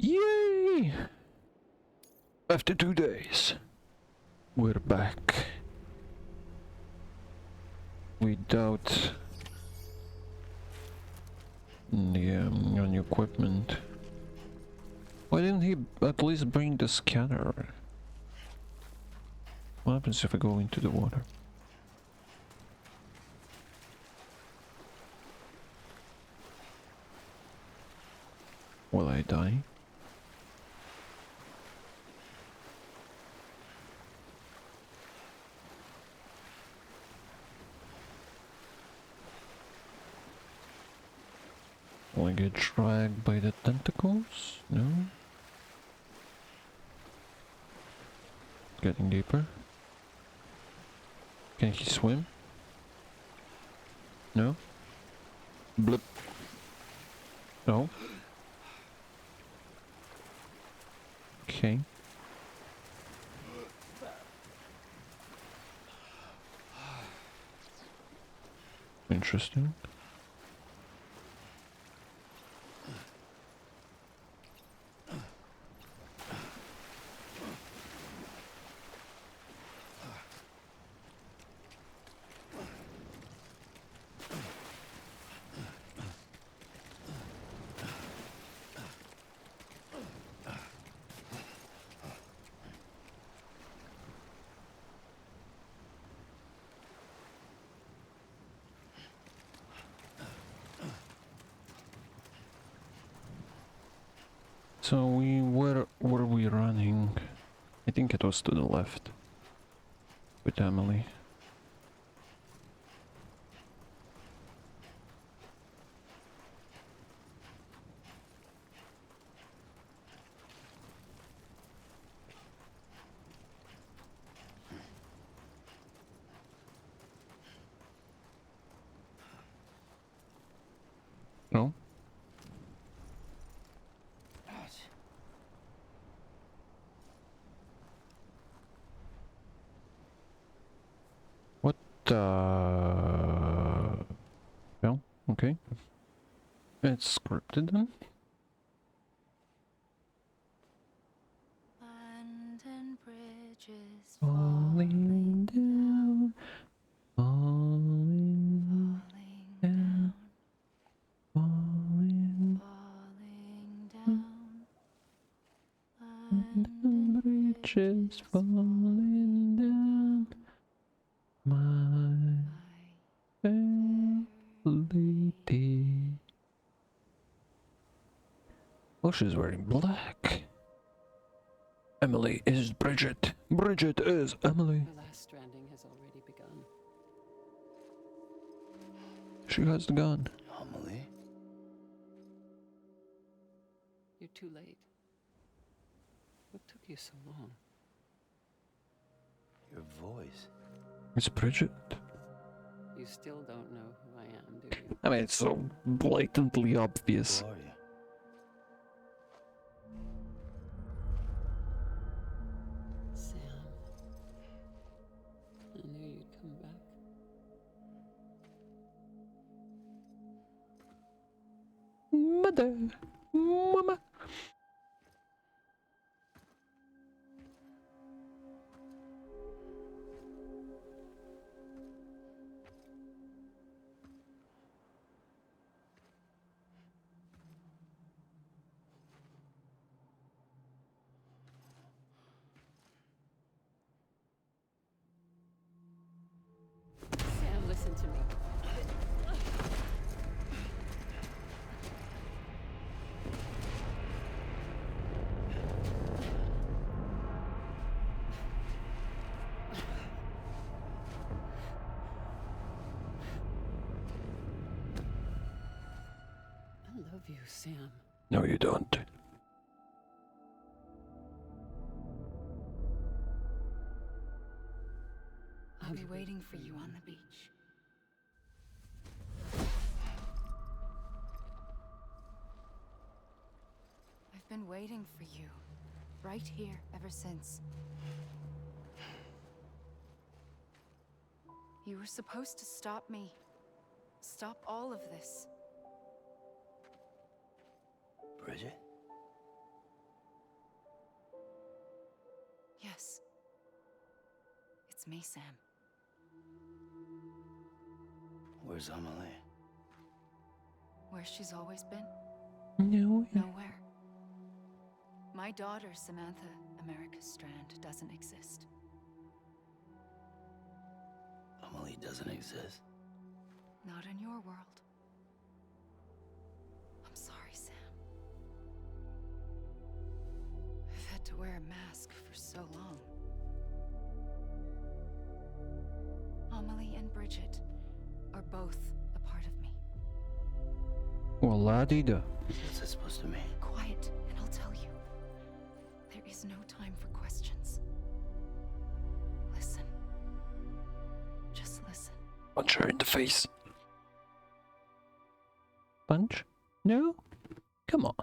Yay! After 2 days, we're back. Without any equipment. Why didn't he at least bring the scanner? What happens if I go into the water? Will I die? Will I get dragged by the tentacles? No? Getting deeper. Can he swim? No? Blip. No? Okay. Interesting. So where were we running? I think it was to the left. With Amelie. No? What the... Well, okay. It's scripted then? London Bridge is Falling down, falling down, falling down. London Bridge is falling down. My fair lady. Oh, she's wearing black. Emily is Bridget. Bridget is Emily. The last stranding has already begun. She has the gun. Amelie? You're too late. What took you so long? Your voice. It's Bridget. You still don't know who I am, do you? I mean, it's so blatantly obvious. Who are you? Sam. I knew you'd come back. Mother. Mama. Sam, listen to me. I love you, Sam. No, you don't. I'll be waiting for you on the beach. I've been waiting for you, right here, ever since. You were supposed to stop me. Stop all of this. Bridget? It's me, Sam. Where's Amelie? Where she's always been? No. Nowhere. My daughter, Samantha America Strand, doesn't exist. Amelie doesn't exist. Not in your world. I'm sorry, Sam. I've had to wear a mask for so long. Amelie and Bridget are both a part of me. Well, la-di-da. What's that supposed to mean? Quiet, and I'll tell you. There is no time for questions. Listen. Just listen. Punch her in the face. Punch? No? Come on.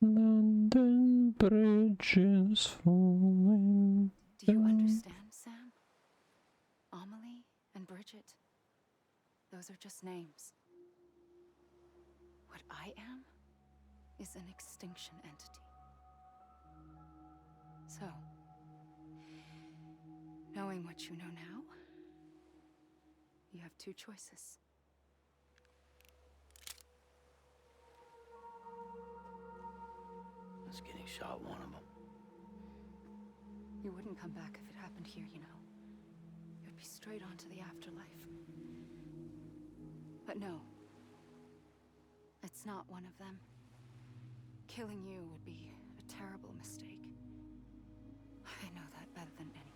London Bridge is falling. Do you understand, Sam? Amelie and Bridget. Those are just names. What I am is an extinction entity. So, knowing what you know now, you have two choices. Is getting shot one of them? You wouldn't come back if it happened here, you know. You'd be straight on to the afterlife. But no. It's not one of them. Killing you would be a terrible mistake. I know that better than anyone.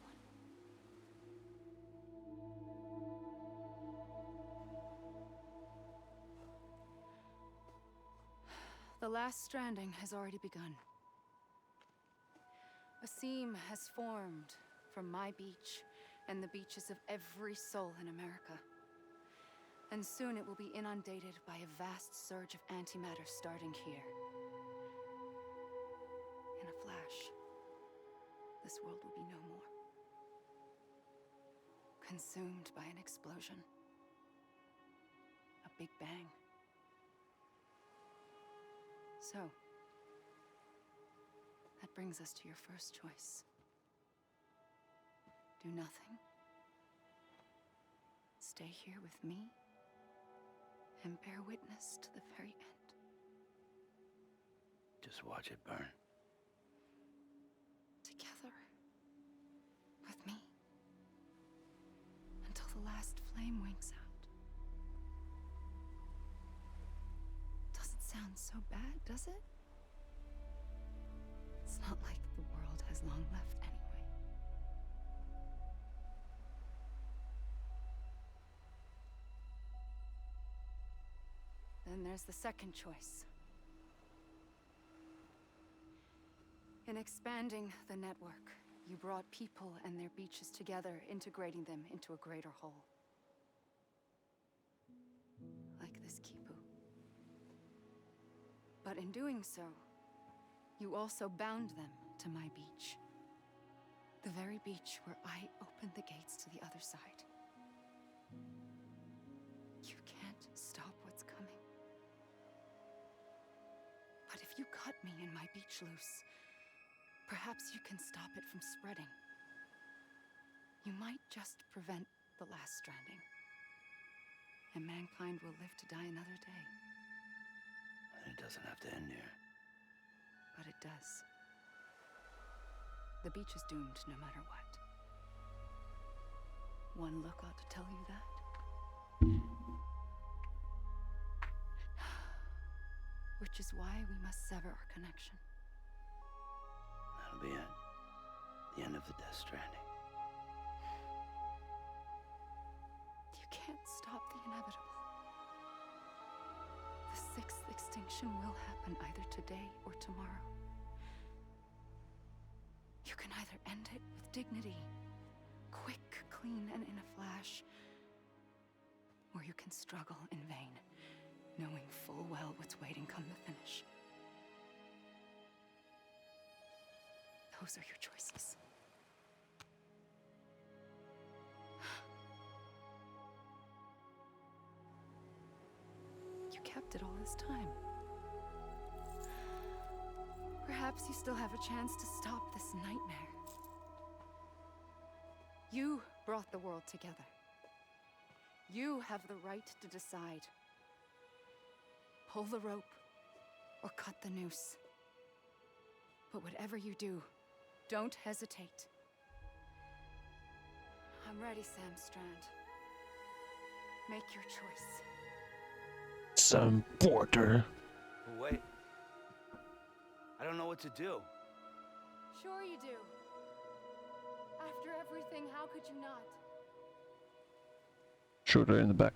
The last stranding has already begun. A seam has formed from my beach and the beaches of every soul in America. And soon it will be inundated by a vast surge of antimatter starting here. In a flash, this world will be no more. Consumed by an explosion. A big bang. So, that brings us to your first choice. Do nothing. Stay here with me. And bear witness to the very end. Just watch it burn. Together. With me. Until the last flame winks out. Doesn't sound so bad, does it? It's not like the world has long left anyway. Then there's the second choice. In expanding the network, you brought people and their beaches together, integrating them into a greater whole. Like this Kipu. But in doing so, you also bound them to my beach. The very beach where I opened the gates to the other side. You can't stop what's coming. But if you cut me and my beach loose, perhaps you can stop it from spreading. You might just prevent the last stranding. And mankind will live to die another day. And it doesn't have to end here. But it does. The beach is doomed no matter what. One look ought to tell you that. Which is why we must sever our connection. That'll be it. The end of the Death Stranding. You can't stop the inevitable. The sixth extinction will happen either today or tomorrow. You can either end it with dignity, quick, clean, and in a flash, or you can struggle in vain, knowing full well what's waiting come the finish. Those are your choices. this time. Perhaps you still have a chance to stop this nightmare. You brought the world together. You have the right to decide. Pull the rope or cut the noose. But whatever you do, don't hesitate. I'm ready, Sam Strand. Make your choice. Sam Porter. Wait. I don't know what to do. Sure you do. After everything, how could you not? Shoot her in the back.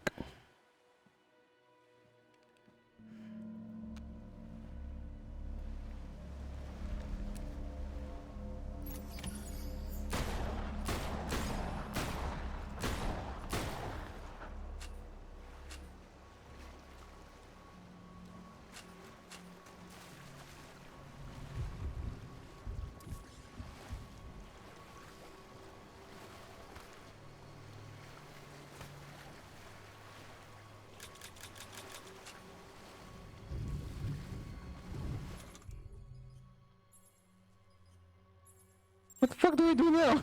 What the fuck do I do now?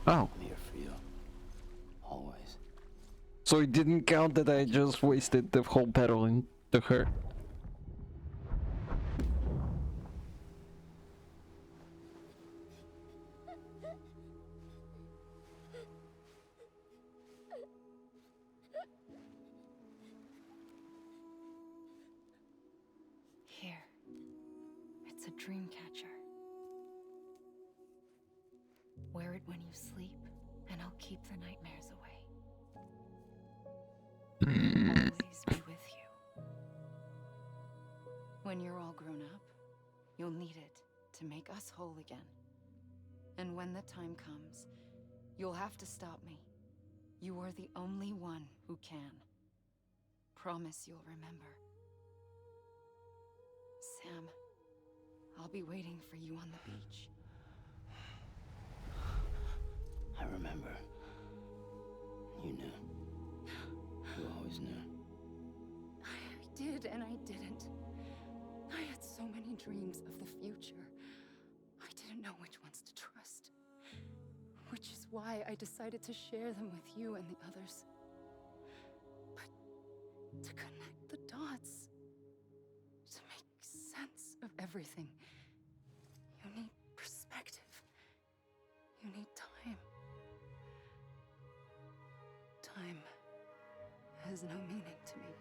Oh. I'm here for you. Always. So it didn't count that I just wasted the whole battle into her. Here. It's a dream catcher. Wear it when you sleep, and I'll keep the nightmares away. Always be with you. When you're all grown up, you'll need it to make us whole again. And when the time comes, you'll have to stop me. You are the only one who can. Promise you'll remember. Sam, I'll be waiting for you on the beach. I remember. You knew. You always knew. I did and I didn't. I had so many dreams of the future. I didn't know which ones to trust. Which is why I decided to share them with you and the others. But to connect the dots, to make sense of everything, you need perspective. You need time. Time has no meaning to me.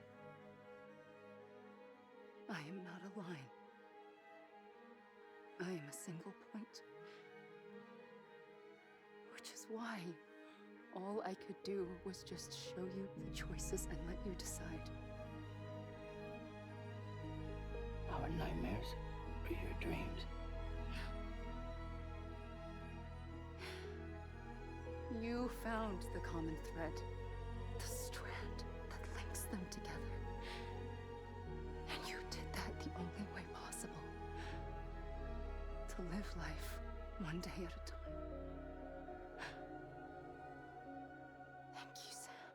I am not a line. I am a single point. Which is why all I could do was just show you the choices and let you decide. Our nightmares are your dreams. You found the common thread, the strand that links them together. And you did that the only way possible. To live life one day at a time. Thank you, Sam.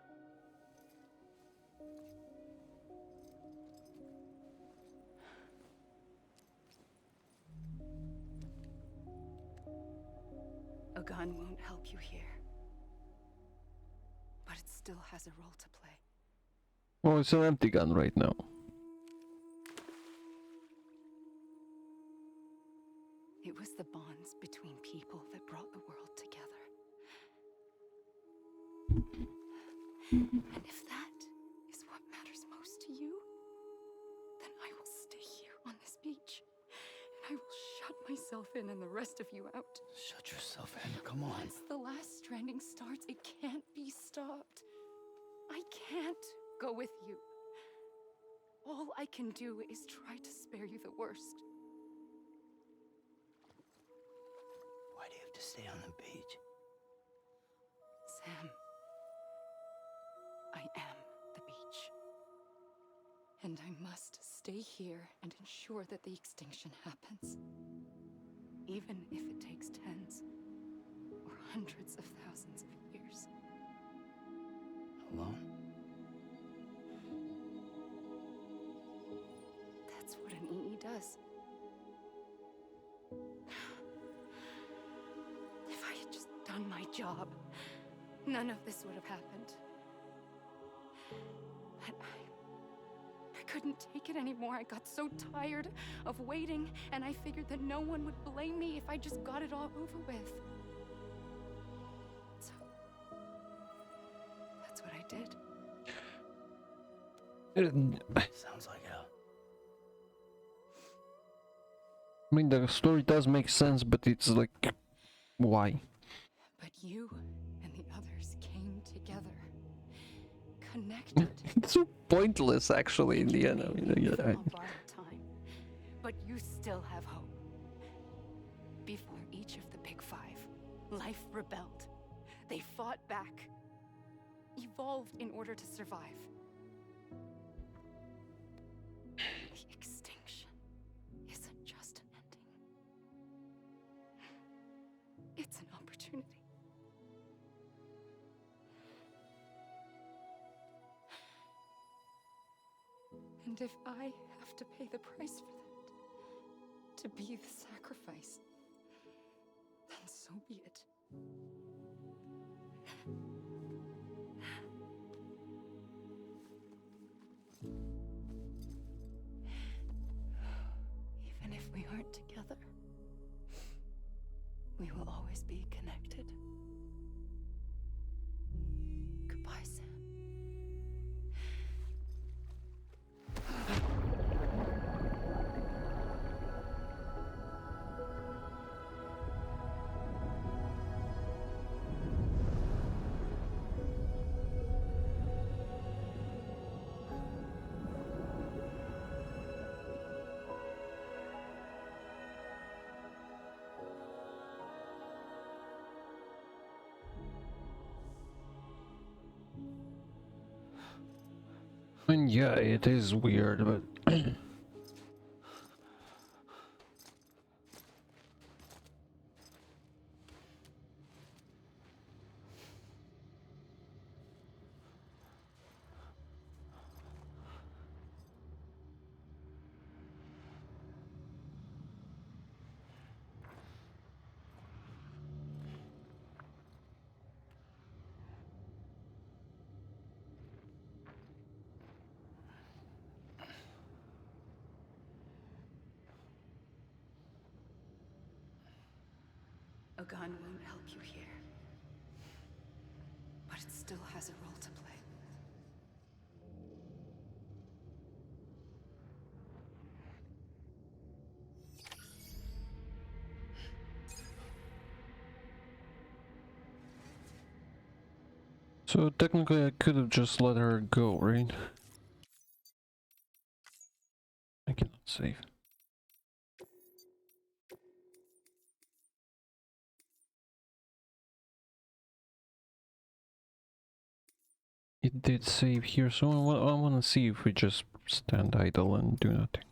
A gun won't help you here. But it still has a role to play. Well, it's an empty gun right now. It was the bonds between people that brought the world together. And if that is what matters most to you, then I will stay here on this beach. And I will shut myself in and the rest of you out. Shut yourself in. Come on. Once the last stranding starts, it can't be stopped. I can't go with you. All I can do is try to spare you the worst. Why do you have to stay on the beach? Sam, I am the beach. And I must stay here and ensure that the extinction happens. Even if it takes tens or hundreds of thousands of years. Alone? That's what an EE does. If I had just done my job, none of this would have happened. But I couldn't take it anymore. I got so tired of waiting, and I figured that no one would blame me if I just got it all over with. So, that's what I did. Sounds like hell. I mean, the story does make sense, but it's like, why? But you and the others came together, connected. It's so pointless, actually, in the end. I mean, Maybe yeah, from a borrowed time, but you still have hope. Before each of the Big Five, life rebelled. They fought back, evolved in order to survive. The extinction isn't just an ending. It's an opportunity. And if I have to pay the price for that, to be the sacrifice, then so be it. Even if we aren't together, we will always be connected. Goodbye, Sam. I mean, yeah, it is weird, but A gun won't help you here, but it still has a role to play. so technically I could have just let her go, right? I cannot save. It did save here, so I want to see if we just stand idle and do nothing.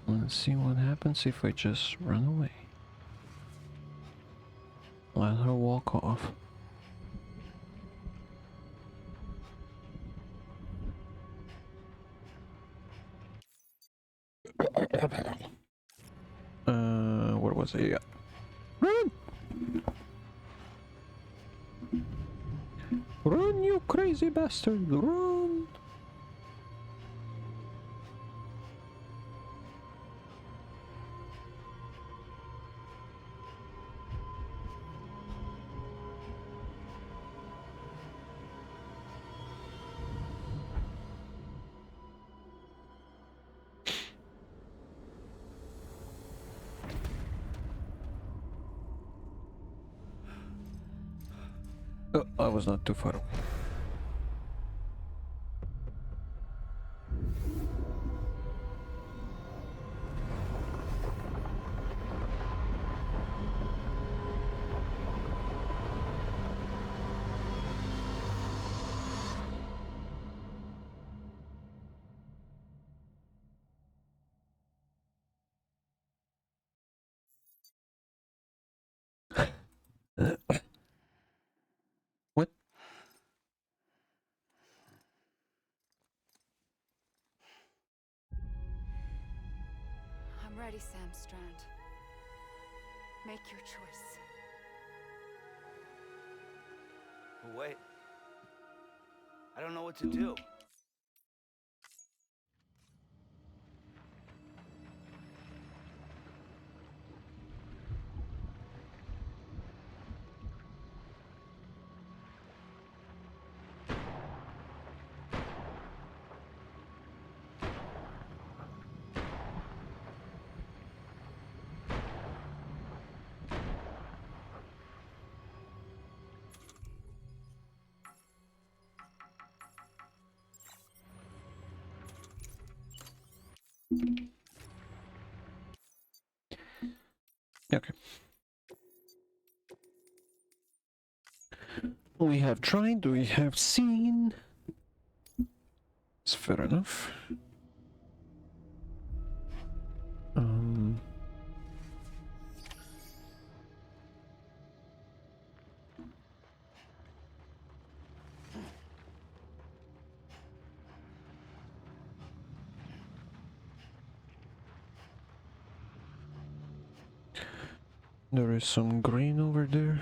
Let's see what happens if I just run away. Let her walk off. Where was it? Yeah. Run! Run, you crazy bastard! Run! Oh, I was not too far away. I'm ready, Sam Strand. Make your choice. But wait. I don't know what to do. Okay. We have tried, we have seen. It's fair enough. There is some green over there.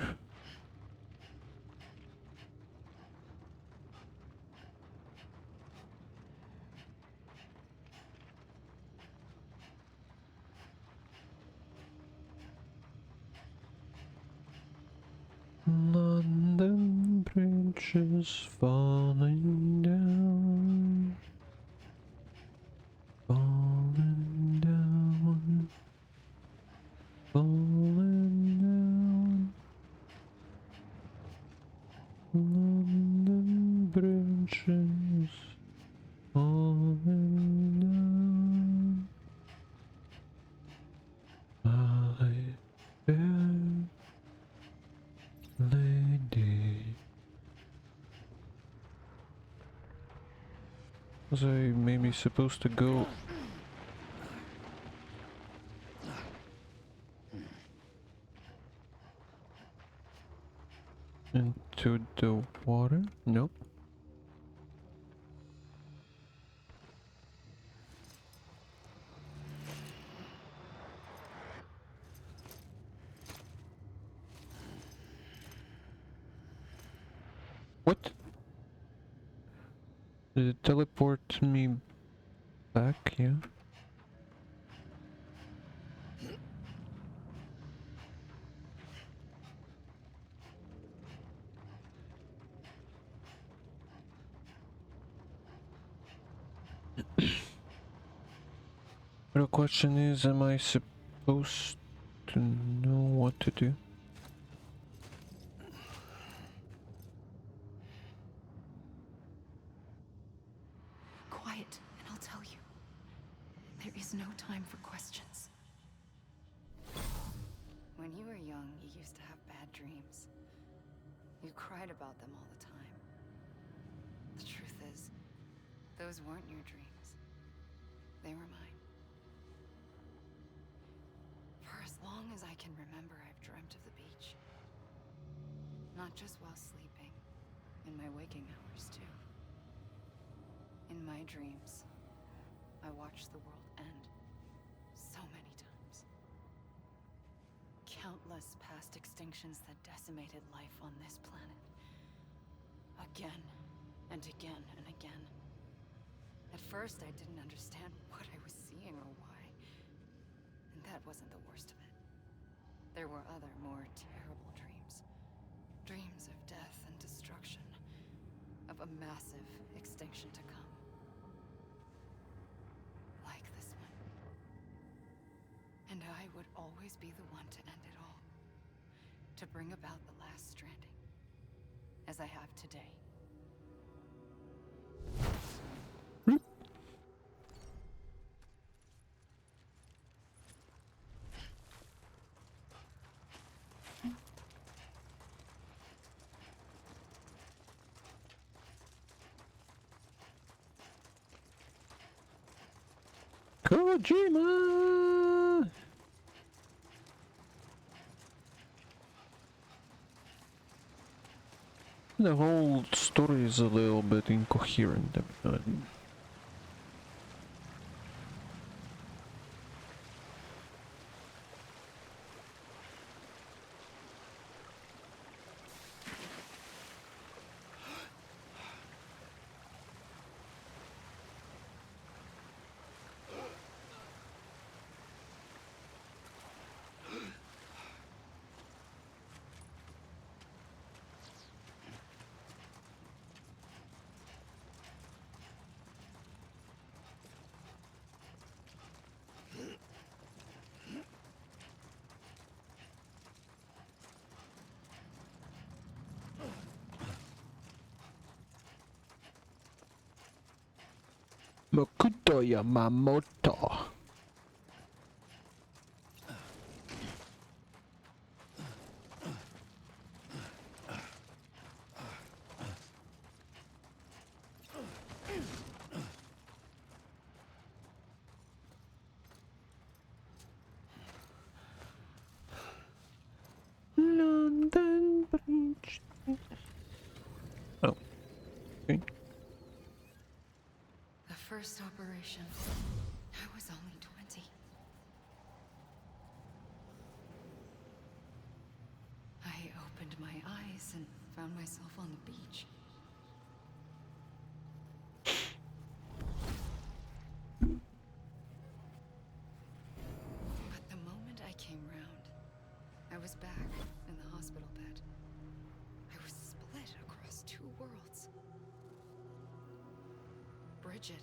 London Bridge is falling down. Falling down. Falling down. London Bridge is falling down. My fair lady. Was I maybe supposed to go into the water? Nope. What? Did it teleport me back? Yeah. The question is, am I supposed to know what to do? Quiet, and I'll tell you. There is no time for questions. When you were young, you used to have bad dreams. You cried about them all the time. The truth is, those weren't your dreams. They were mine. For as long as I can remember, I've dreamt of the beach. Not just while sleeping, in my waking hours too. In my dreams, I watched the world end so many times. Countless past extinctions that decimated life on this planet. Again, and again, and again. At first, I didn't understand what I was seeing or why. And that wasn't the worst of it. There were other, more terrible dreams. Dreams of death and destruction. Of a massive extinction to come. Like this one. And I would always be the one to end it all. To bring about the last stranding. As I have today. Kojima! The whole story is a little bit incoherent. Makoto Yamamoto. London Bridge. Oh, okay. The first operation, I was only 20. I opened my eyes and found myself on the beach. But the moment I came round, I was back in the hospital bed. I was split across two worlds. Bridget,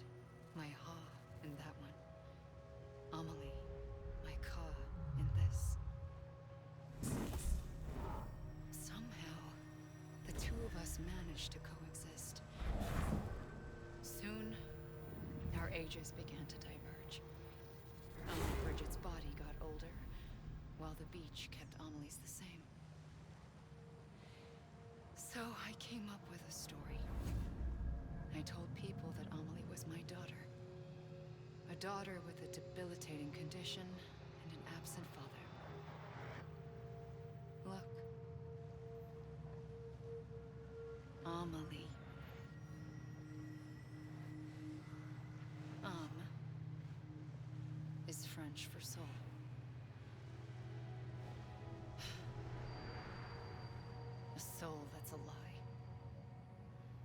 my Ha in that one. Amelie, my Ka in this. Somehow, the two of us managed to coexist. Soon, our ages began to diverge. Only Bridget's body got older, while the beach kept Amelie's the same. So I came up with a story. I told people that Amelie was my daughter. A daughter with a debilitating condition and an absent father. Look. Amelie. Is French for soul. A soul that's a lie.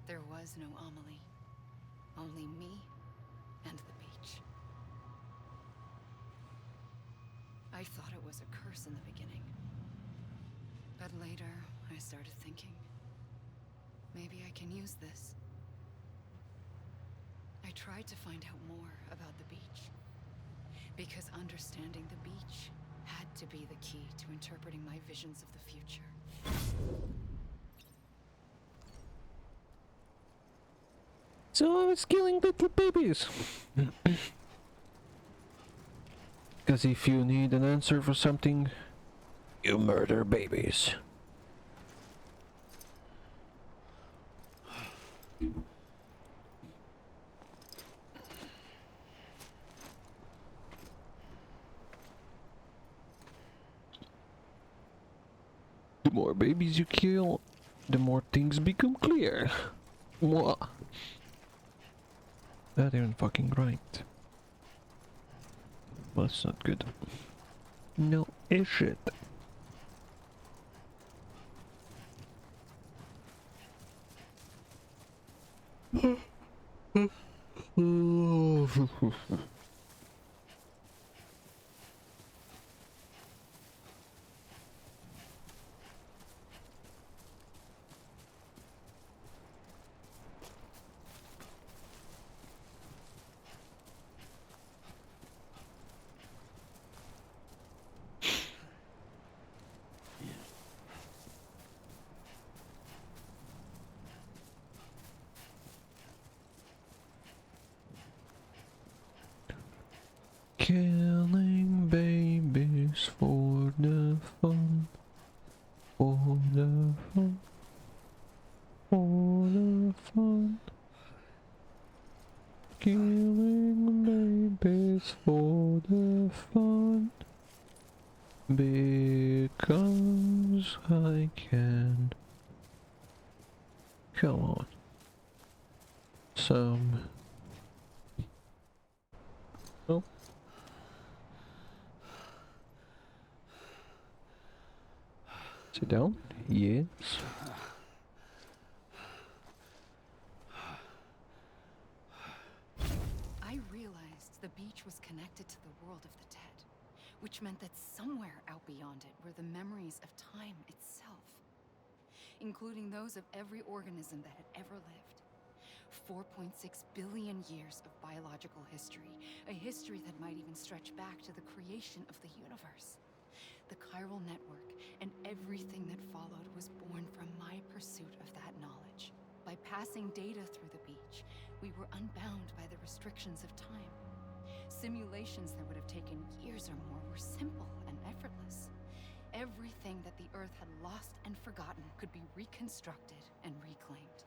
There was no Amelie. Only me and the beach. I thought it was a curse in the beginning. But later, I started thinking, maybe I can use this. I tried to find out more about the beach. Because understanding the beach had to be the key to interpreting my visions of the future. So I was killing little babies. Because if you need an answer for something, you murder babies. The more babies you kill, the more things become clear. Mwah. That ain't fucking right. Well, that's not good. No, it's shit. Killing babies for the fun, for the fun, for the fun. Killing babies for the fun, because I can. Come on. Some. Oh. Sit down? Yes. I realized the beach was connected to the world of the dead, which meant that somewhere out beyond it were the memories of time itself, including those of every organism that had ever lived. 4.6 billion years of biological history, a history that might even stretch back to the creation of the universe. The chiral network and everything that followed was born from my pursuit of that knowledge. By passing data through the beach, We were unbound by the restrictions of time. Simulations that would have taken years or more were simple and effortless. Everything that the Earth had lost and forgotten could be reconstructed and reclaimed.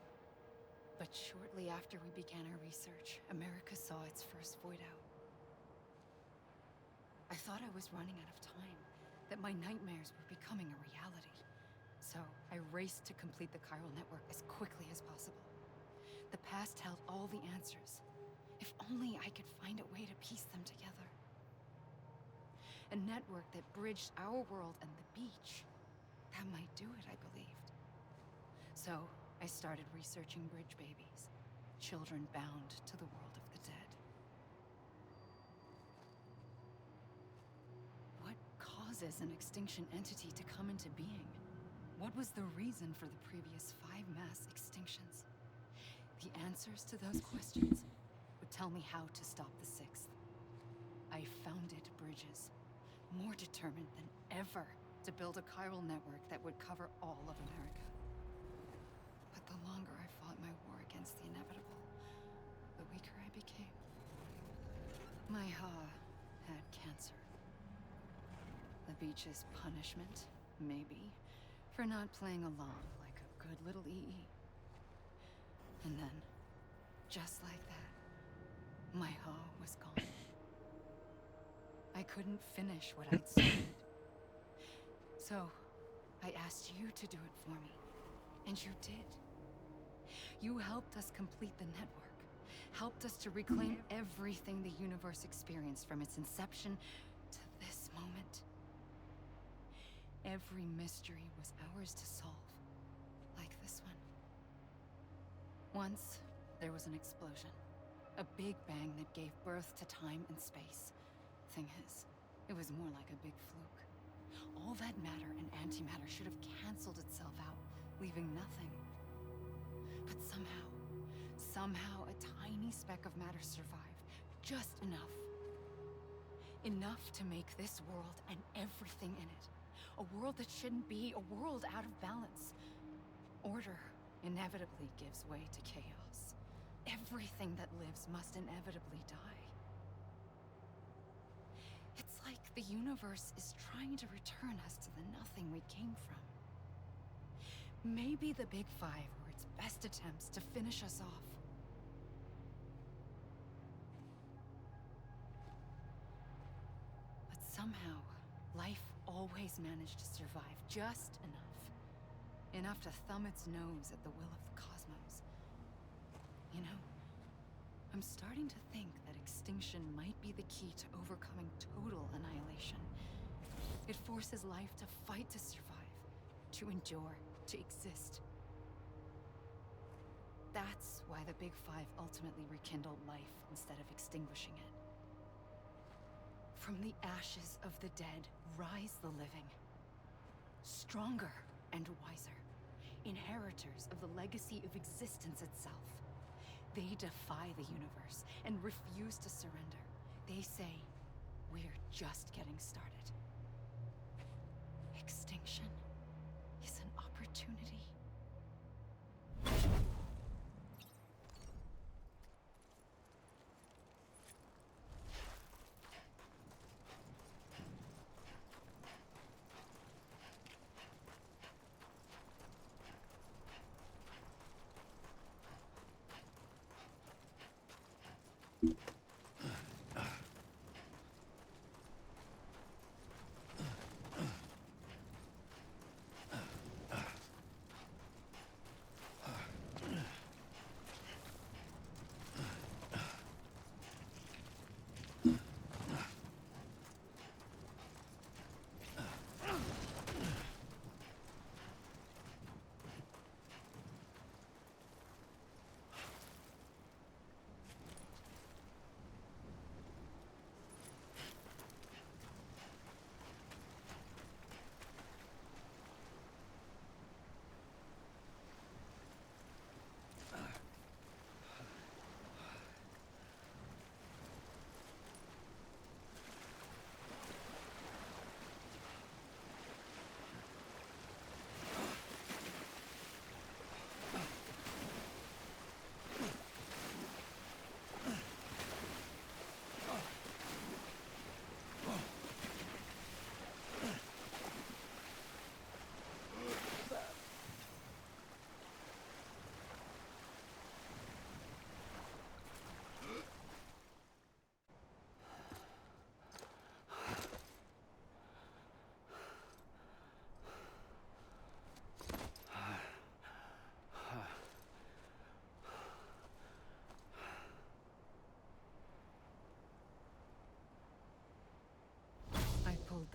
But shortly after we began our research, America saw its first void out. I thought I was running out of time, that my nightmares were becoming a reality. So I raced to complete the chiral network as quickly as possible. The past held all the answers. If only I could find a way to piece them together. A network that bridged our world and the beach. That might do it, I believed. So I started researching bridge babies, children bound to the world of the dead. What causes an extinction entity to come into being? What was the reason for the previous 5 mass extinctions? The answers to those questions would tell me how to stop the 6th. I founded bridges, more determined than ever to build a chiral network that would cover all of America. But the longer I fought my war against the inevitable, the weaker I became. My Ha had cancer. The beach's punishment, maybe, for not playing along like a good little EE. And then, just like that, my Ha was gone. I couldn't finish what I'd started. So, I asked you to do it for me, and you did. You helped us complete the network, helped us to reclaim everything the universe experienced from its inception to this moment. Every mystery was ours to solve, like this one. Once, there was an explosion. A big bang that gave birth to time and space. Thing is, it was more like a big fluke. All that matter and antimatter should have canceled itself out, leaving nothing. But somehow a tiny speck of matter survived. Just enough. Enough to make this world and everything in it. A world that shouldn't be, a world out of balance. Order inevitably gives way to chaos. Everything that lives must inevitably die. It's like the universe is trying to return us to the nothing we came from. Maybe the Big Five were its best attempts to finish us off. But somehow, life always managed to survive just enough. Enough to thumb its nose at the will of the cosmos. You know, I'm starting to think that extinction might be the key to overcoming total annihilation. It forces life to fight to survive, to endure, to exist. That's why the Big Five ultimately rekindled life instead of extinguishing it. From the ashes of the dead rise the living. Stronger and wiser. Inheritors of the legacy of existence itself. They defy the universe and refuse to surrender. They say, we're just getting started. Extinction is an opportunity.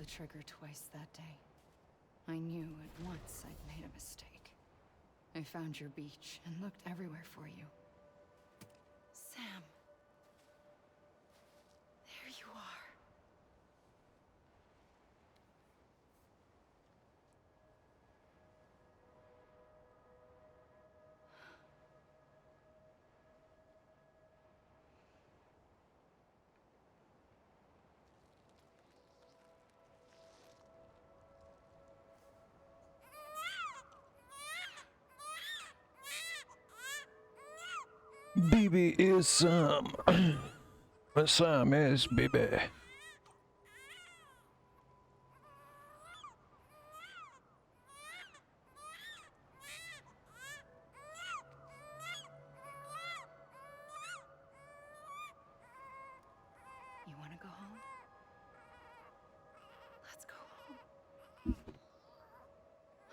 the trigger twice that day. I knew at once I'd made a mistake. I found your beach and looked everywhere for you. Sam. There you are. Baby is Sam. Sam is baby. You want to go home? Let's go home.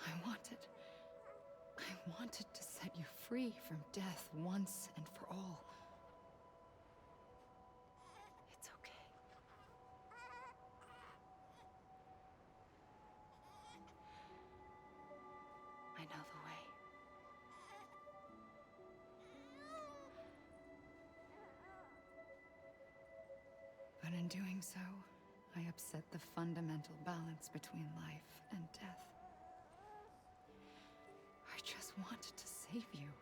I wanted to set you free from death once and for all. It's okay. I know the way. But in doing so, I upset the fundamental balance between life and death. I just wanted to save you.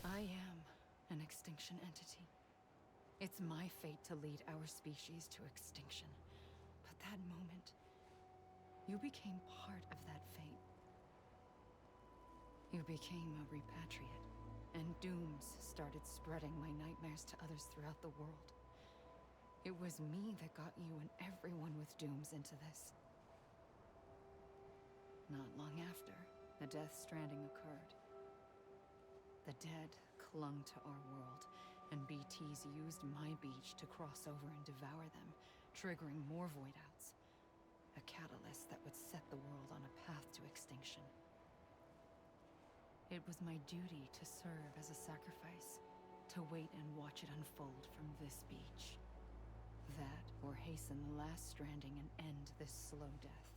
I am an extinction entity. It's my fate to lead our species to extinction. But that moment, you became part of that fate. You became a repatriate, and dooms started spreading my nightmares to others throughout the world. It was me that got you and everyone with dooms into this. Not long after, the Death Stranding occurred. The dead clung to our world, and BTs used my beach to cross over and devour them, triggering more void-outs. A catalyst that would set the world on a path to extinction. It was my duty to serve as a sacrifice, to wait and watch it unfold from this beach. That, or hasten the last stranding and end this slow death.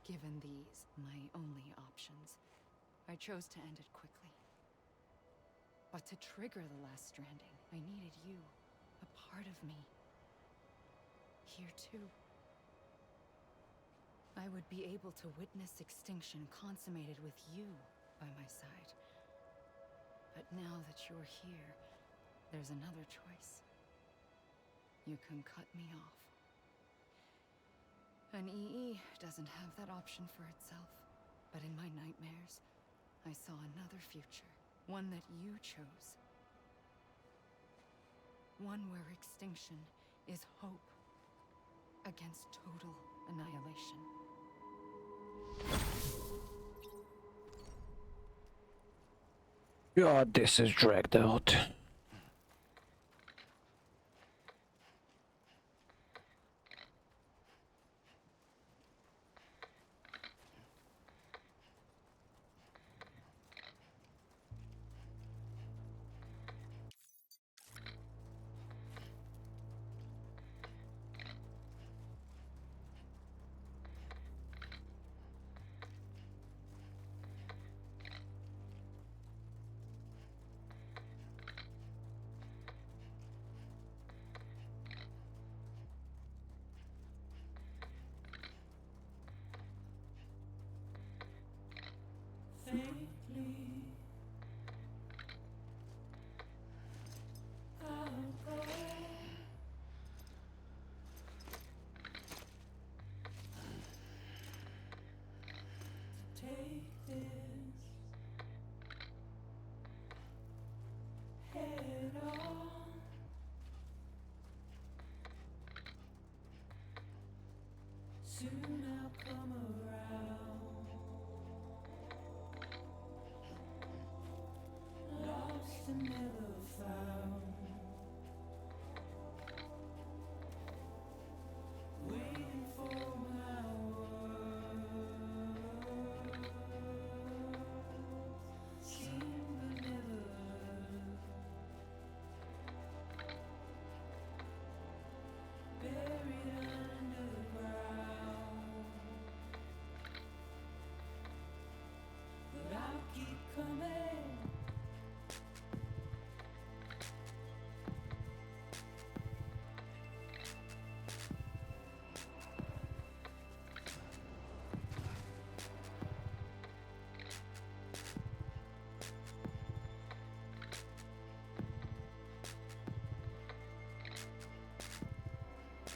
Given these, my only options, I chose to end it quickly. But to trigger the last stranding, I needed you, a part of me. Here too. I would be able to witness extinction consummated with you by my side. But now that you're here, there's another choice. You can cut me off. An EE doesn't have that option for itself. But in my nightmares, I saw another future. One that you chose. One where extinction is hope against total annihilation. God, this is dragged out. Soon I'll come around, lost and never found, waiting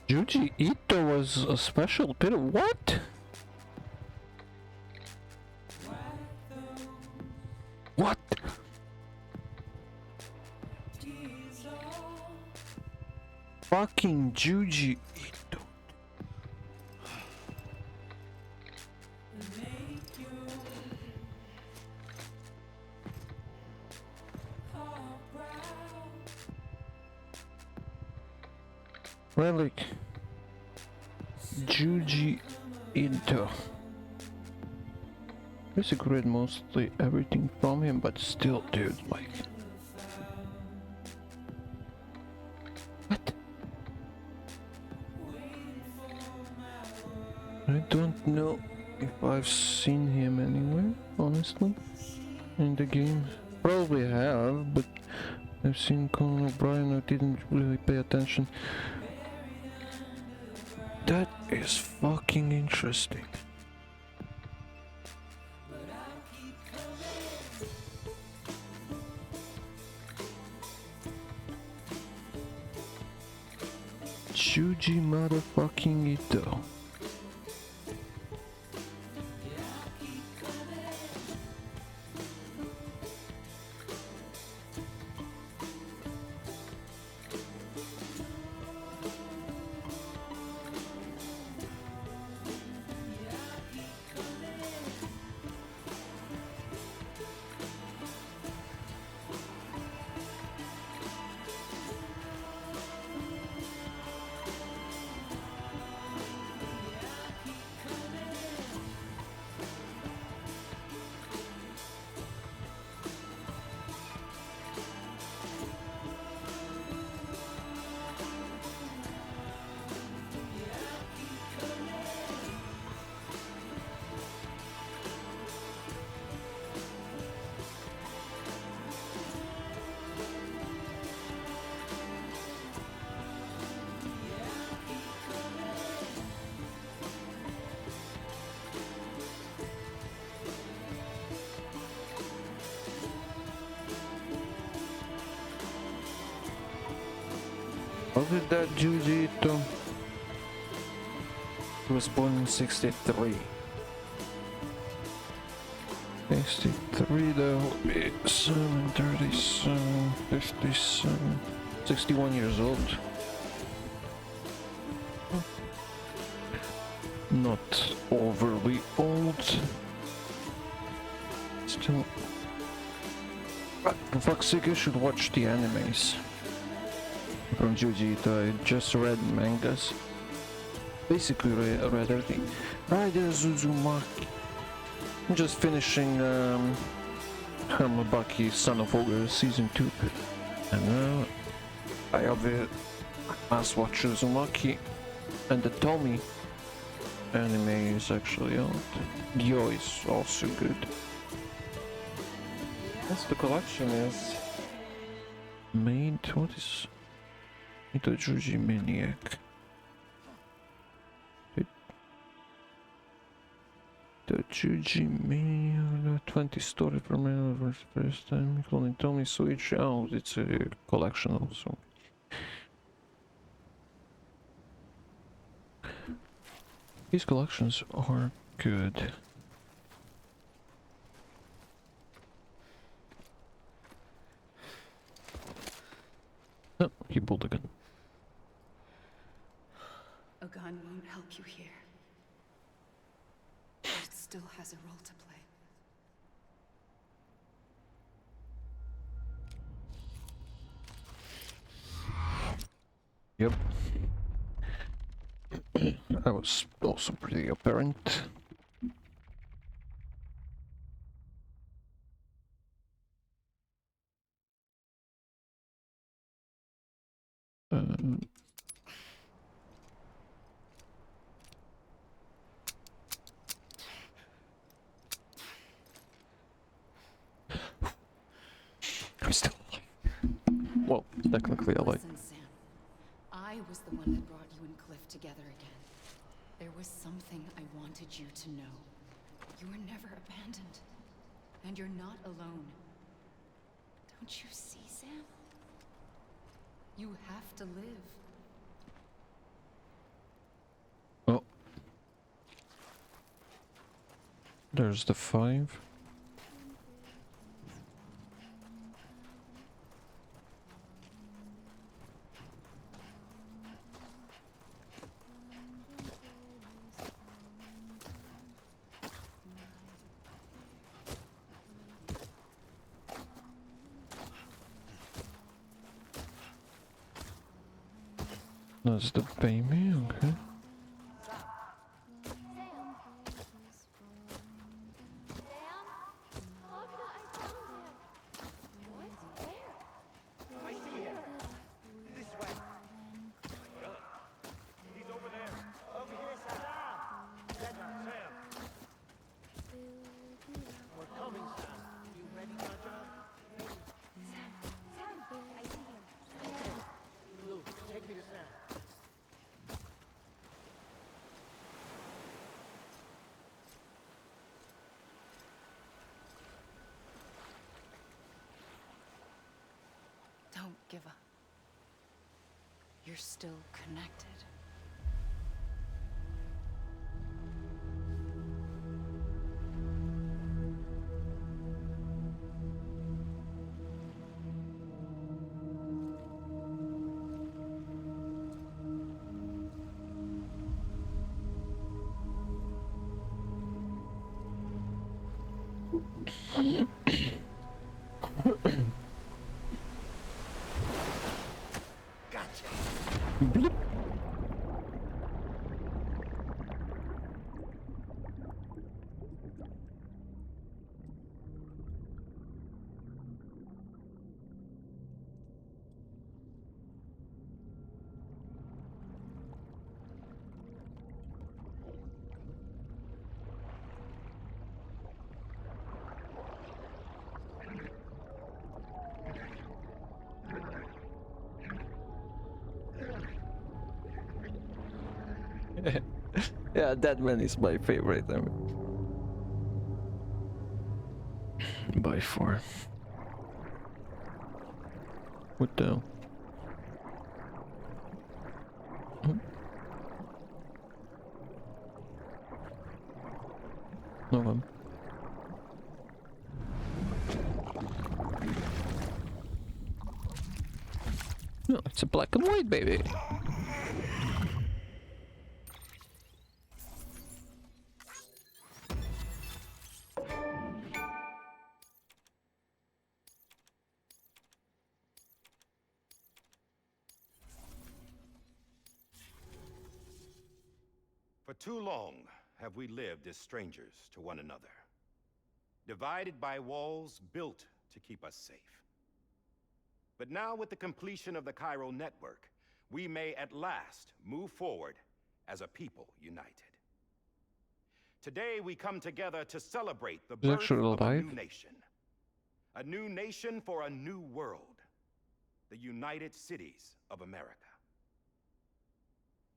Juji Ito was a special bit of what? What? Fucking Juji Ito. Relic. Juji Ito. Basically read mostly everything from him, but still, dude, like... What? I don't know if I've seen him anywhere, honestly, in the game. Probably have, but I've seen Conan O'Brien, I didn't really pay attention. That is fucking interesting. Shuji motherfucking Ito. How did that Juji Ito? He was born in 63. 63, that would be 7, 37, 57, 61 years old. Not overly old. Still. For fuck's sake, you should watch the animes from Juji Ito. I just read mangas. Basically read everything. Right, there's Uzumaki. I'm just finishing Hamabaki Son of Ogre Season 2. And now I have it. Must watch Uzumaki. And the Tommy anime is actually out. Gyo is also good. What's the collection is? Made, what is Ito Juji Maniac? The Juji Maniac, 20 story from the first time, including Tommy Switch. Oh, it's a collection also. These collections are good. Oh, he pulled a gun. A gun won't help you here. But it still has a role to play. Yep. That was also pretty apparent. I'm still alive. Well, technically alive. Listen, Sam. I was the one that brought you and Cliff together again. There was something I wanted you to know. You were never abandoned. And you're not alone. Don't you see, Sam? You have to live. There's the 5. That's the baby, okay. Don't give up. You're still connected. Bloop. Yeah, that man is my favorite. I mean, by far. What the hell? Hmm? No one. No, it's a black and white baby. For too long have we lived as strangers to one another, divided by walls built to keep us safe. But now, with the completion of the Chiral network, we may at last move forward as a people united. Today we come together to celebrate the Is birth actually of a alive? new nation. A new nation for a new world. The United Cities of America.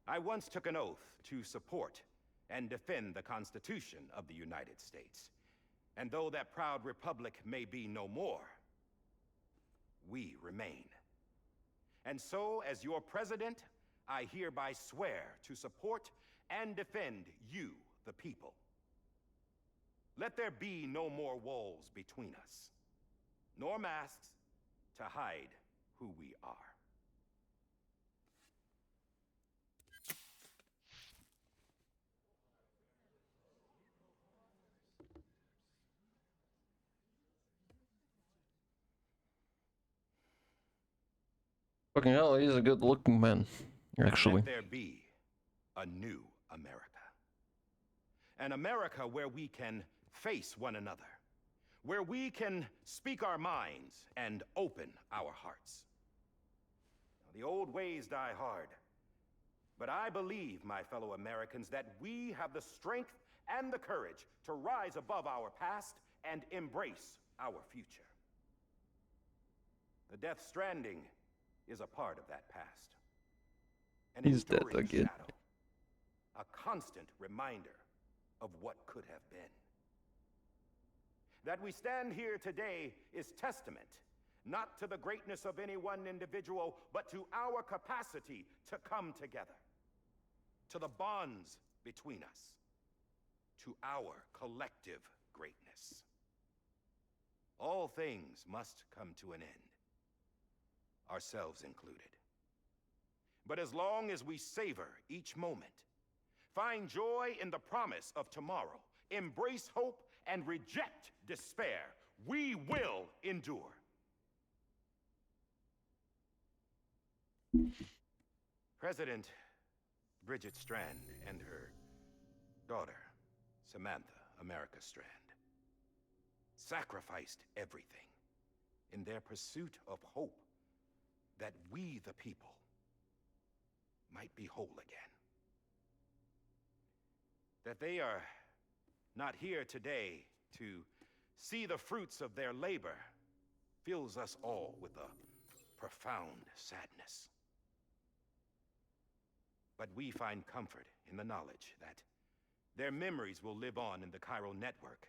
I once took an oath to support and defend the Constitution of the United States. And though that proud republic may be no more, we remain. And so, as your president, I hereby swear to support and defend you, the people. Let there be no more walls between us, nor masks to hide who we are. Fucking hell, he's a good looking man, actually. Let there be a new America. An America where we can face one another, where we can speak our minds and open our hearts. The old ways die hard, but I believe, my fellow Americans, that we have the strength and the courage to rise above our past and embrace our future. The Death Stranding is a part of that past. An He's dead enduring again. shadow, a constant reminder of what could have been. That we stand here today is testament not to the greatness of any one individual, but to our capacity to come together, to the bonds between us, to our collective greatness. All things must come to an end, ourselves included. But as long as we savor each moment, find joy in the promise of tomorrow, embrace hope, and reject despair, we will endure. President Bridget Strand and her daughter, Samantha America Strand, sacrificed everything in their pursuit of hope that we, the people, might be whole again. That they are not here today to see the fruits of their labor fills us all with a profound sadness. But we find comfort in the knowledge that their memories will live on in the Chiral network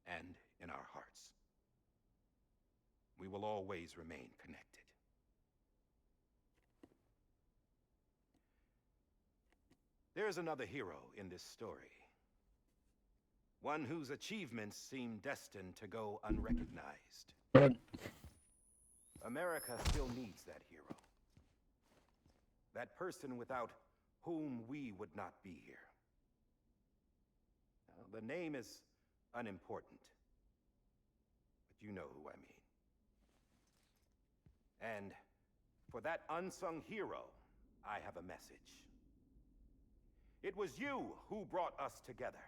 and in our hearts. We will always remain connected. There is another hero in this story. One whose achievements seem destined to go unrecognized. But America still needs that hero. That person without whom we would not be here. Now, the name is unimportant, but you know who I mean. And for that unsung hero, I have a message. It was you who brought us together.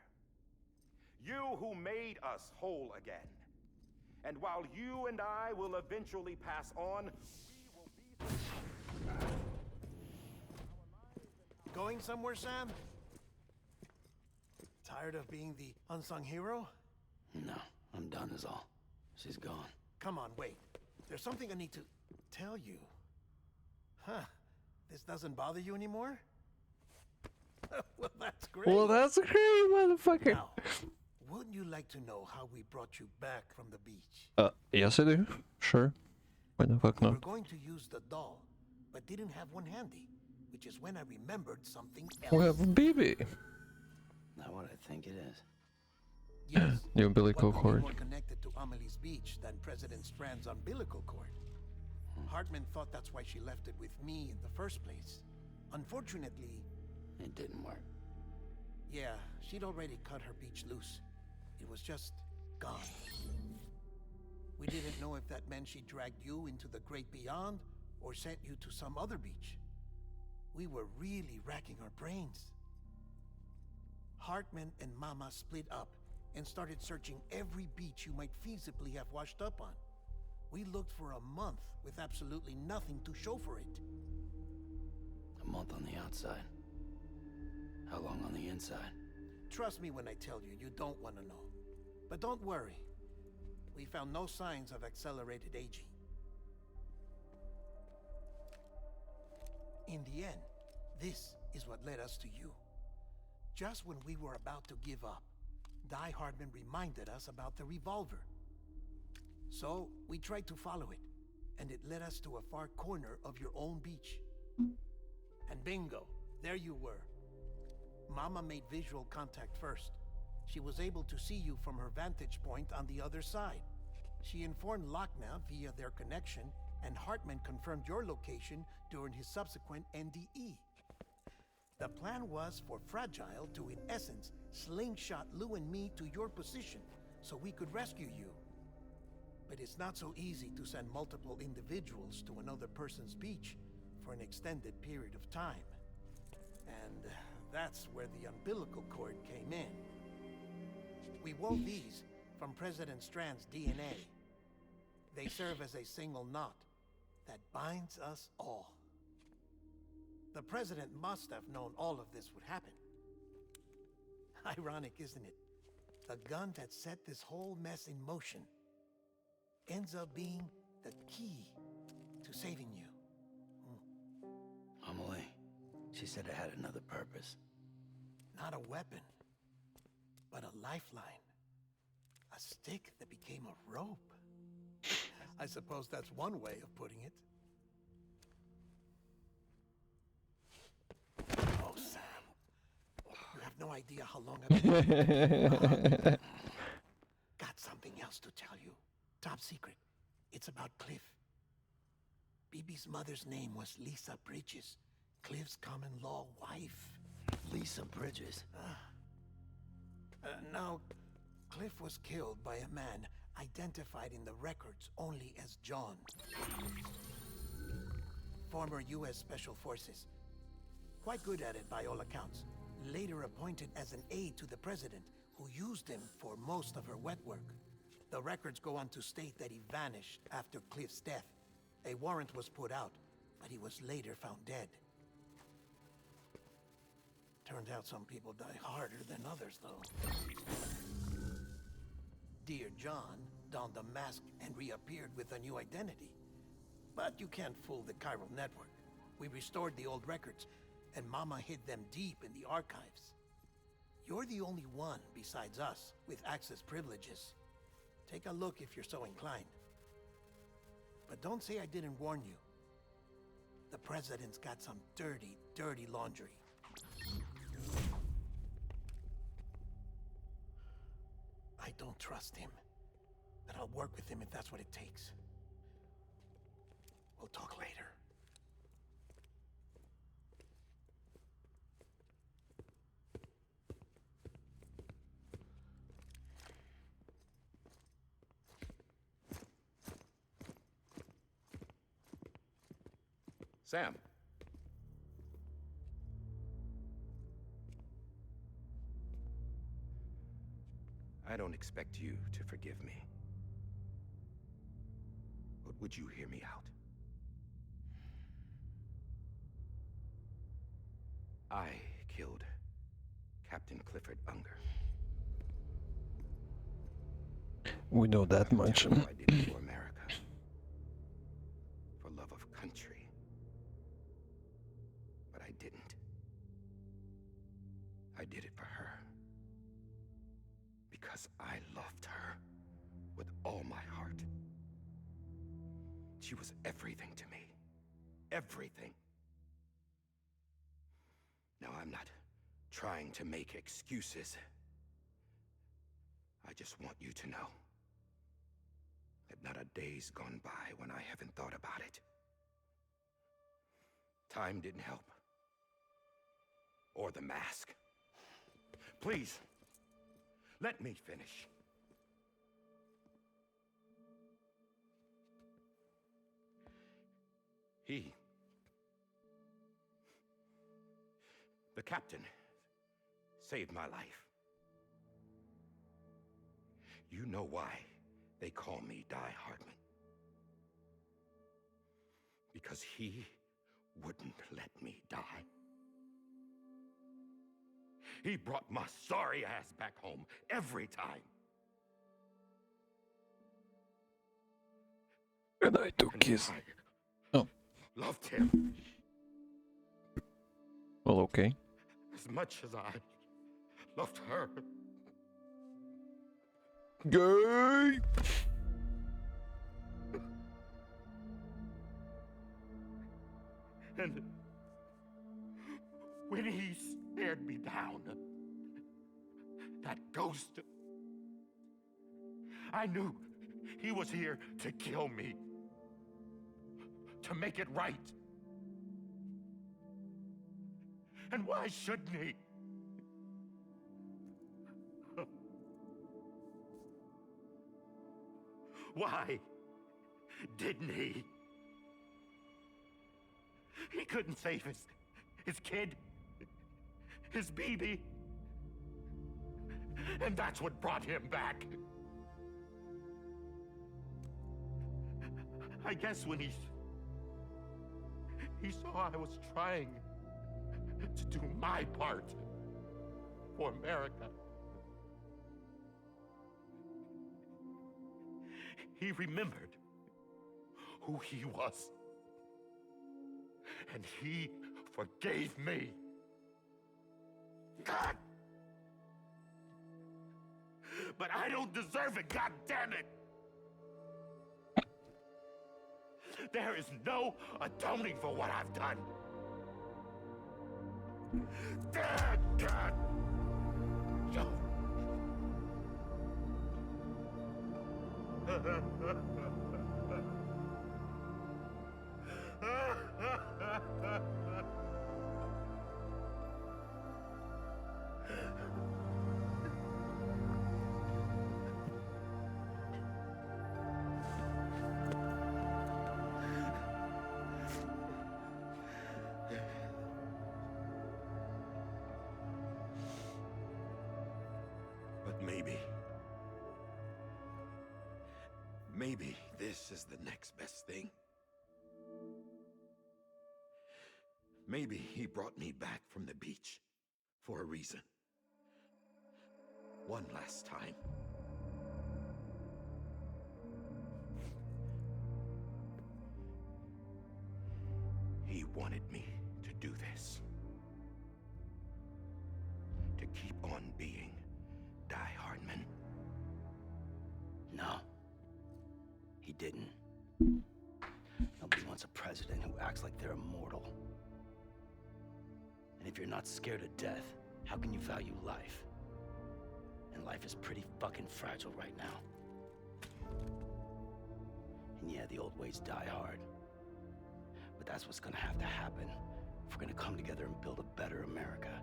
You who made us whole again. And while you and I will eventually pass on, we will be Going somewhere, Sam? Tired of being the unsung hero? No, I'm done is all. She's gone. Come on, wait. There's something I need to tell you. Huh. This doesn't bother you anymore? Well, that's great. well, that's a great motherfucker. Now, wouldn't you like to know how we brought you back from the beach? Yes I do. Sure. Why the fuck We were not? going to use the doll, but didn't have one handy, which is when I remembered something else. We have a baby. Not what I think it is. Yes. The umbilical What could be cord. more connected to Amelie's beach than President Strand's umbilical cord? Hartman thought that's why she left it with me in the first place. Unfortunately, It didn't work. yeah, she'd already cut her beach loose. It was just gone. We didn't know if that meant she dragged you into the great beyond or sent you to some other beach. We were really racking our brains. Hartman and Mama split up and started searching every beach you might feasibly have washed up on. We looked for a month with absolutely nothing to show for it. A month on the outside. How long on the inside? Trust me when I tell you, you don't want to know. But don't worry. We found no signs of accelerated aging. In the end, this is what led us to you. Just when we were about to give up, Die Hardman reminded us about the revolver. So, we tried to follow it, and it led us to a far corner of your own beach. And bingo, there you were. Mama made visual contact first. She was able to see you from her vantage point on the other side. She informed Lochna via their connection, and Hartman confirmed your location during his subsequent NDE. The plan was for Fragile to, in essence, slingshot Lou and me to your position so we could rescue you. But it's not so easy to send multiple individuals to another person's beach for an extended period of time. And that's where the umbilical cord came in. We wove these from President Strand's DNA. They serve as a single knot that binds us all. The President must have known all of this would happen. Ironic, isn't it? The gun that set this whole mess in motion ends up being the key to saving you. Amelie, she said it had another purpose. Not a weapon, but a lifeline. A stick that became a rope. I suppose that's one way of putting it. Oh, Sam. You have no idea how long I've been. Got something else to tell you. Top secret. It's about Cliff. BB's mother's name was Lisa Bridges, Cliff's common-law wife. Lisa Bridges. Now, Cliff was killed by a man identified in the records only as John. Former U.S. Special Forces. Quite good at it by all accounts. Later appointed as an aide to the president, who used him for most of her wet work. The records go on to state that he vanished after Cliff's death. A warrant was put out, but he was later found dead. Turned out some people die harder than others, though. Dear John donned a mask and reappeared with a new identity. But you can't fool the chiral network. We restored the old records, and Mama hid them deep in the archives. You're the only one besides us with access privileges. Take a look if you're so inclined. But don't say I didn't warn you. The president's got some dirty, dirty laundry. I don't trust him, but I'll work with him if that's what it takes. We'll talk later. Sam. I don't expect you to forgive me. But would you hear me out? I killed Captain Clifford Unger. We know that much. I did it for America. For love of country. But I didn't. I did it for her. Because I loved her with all my heart. She was everything to me. Everything. Now, I'm not trying to make excuses. I just want you to know that not a day's gone by when I haven't thought about it. Time didn't help. Or the mask. Please, let me finish. The captain, saved my life. You know why they call me Die Hardman. Because he wouldn't let me die. He brought my sorry ass back home every time. And I took his. Oh, Loved him well, okay. as much as I loved her. Gay! And when he stared me down, that ghost, I knew he was here to kill me, to make it right. And why shouldn't he? Why didn't he? He couldn't save his kid, his baby. And that's what brought him back. I guess when he saw I was trying to do my part for America, he remembered who he was. And he forgave me. God! But I don't deserve it, God damn it! There is no atoning for what I've done. God! But maybe this is the next best thing. Maybe he brought me back from the beach for a reason. One last time. He wanted me to do this. To keep on being Die Hardman. No. He didn't. Nobody wants a president who acts like they're immortal. And if you're not scared of death, how can you value life? And life is pretty fucking fragile right now. And yeah, the old ways die hard. But that's what's gonna have to happen if we're gonna come together and build a better America.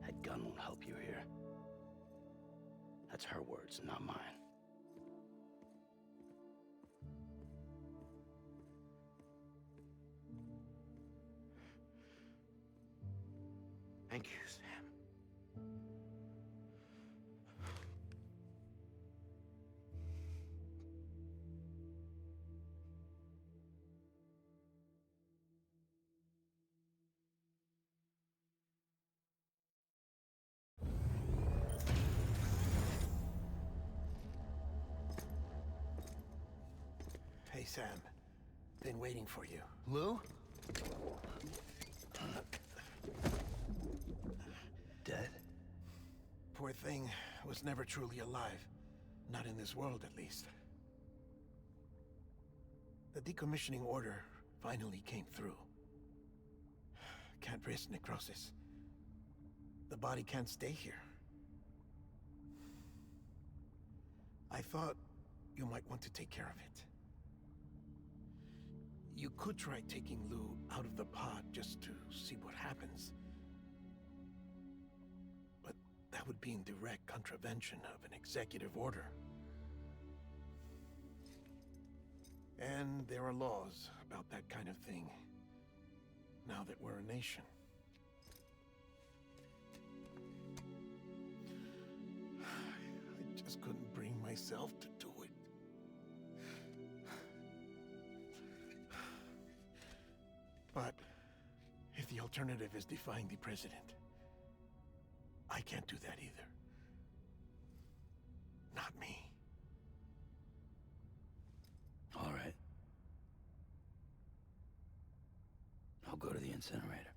That gun won't help you here. That's her words, not mine. Thank you, Sam. Hey, Sam. Been waiting for you. Lou? Dead? Poor thing was never truly alive. Not in this world, at least. The decommissioning order finally came through. Can't risk necrosis. The body can't stay here. I thought you might want to take care of it. You could try taking Lou out of the pod just to see what happens. But that would be in direct contravention of an executive order. And there are laws about that kind of thing, now that we're a nation. I just couldn't bring myself to do it. But if the alternative is defying the president, I can't do that either. Not me. All right. I'll go to the incinerator.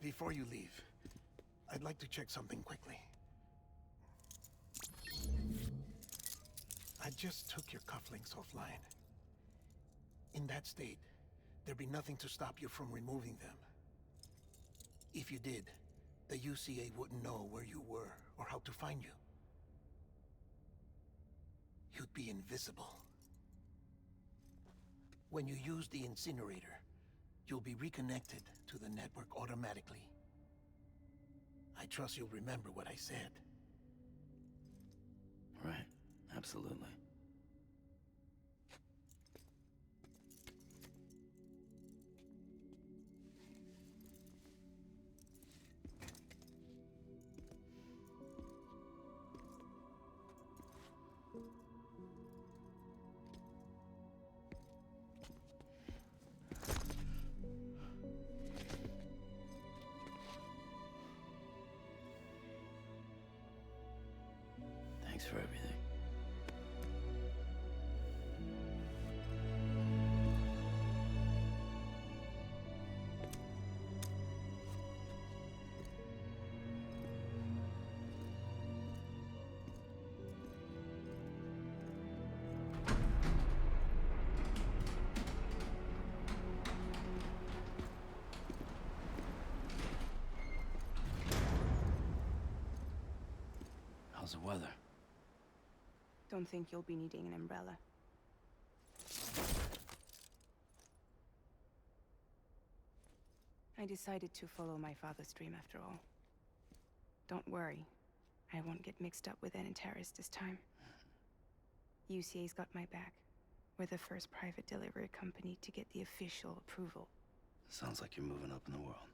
Before you leave, I'd like to check something quickly. I just took your cufflinks offline. In that state, there'd be nothing to stop you from removing them. If you did, the UCA wouldn't know where you were or how to find you. You'd be invisible. When you use the incinerator, you'll be reconnected to the network automatically. I trust you'll remember what I said. Right. Absolutely. Thanks for everything. How's the weather? Don't think you'll be needing an umbrella. I decided to follow my father's dream after all. Don't worry. I won't get mixed up with any terrorists this time. UCA's got my back. We're the first private delivery company to get the official approval. Sounds like you're moving up in the world.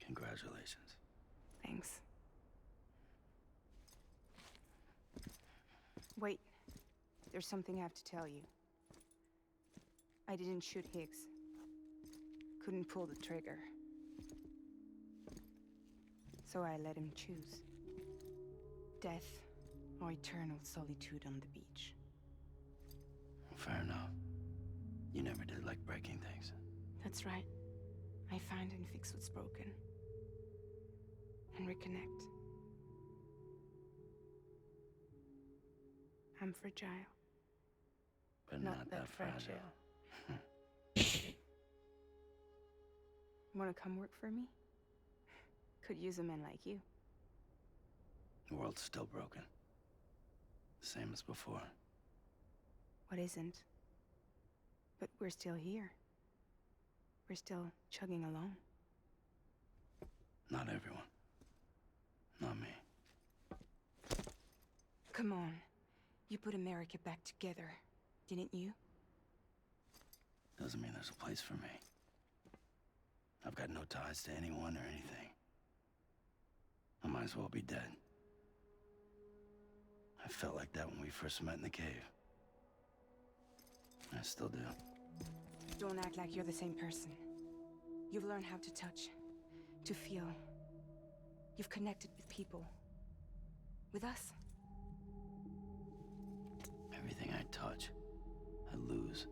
Congratulations. Thanks. Wait. There's something I have to tell you. I didn't shoot Higgs. Couldn't pull the trigger. So I let him choose. Death or eternal solitude on the beach. Fair enough. You never did like breaking things. That's right. I find and fix what's broken. And reconnect. I'm fragile. But not that fragile. Wanna come work for me? Could use a man like you. The world's still broken. Same as before. What isn't? But we're still here. We're still chugging along. Not everyone. Not me. Come on. You put America back together, didn't you? Doesn't mean there's a place for me. I've got no ties to anyone or anything. I might as well be dead. I felt like that when we first met in the cave. I still do. Don't act like you're the same person. You've learned how to touch, to feel. You've connected with people. With us. Everything I touch, I lose.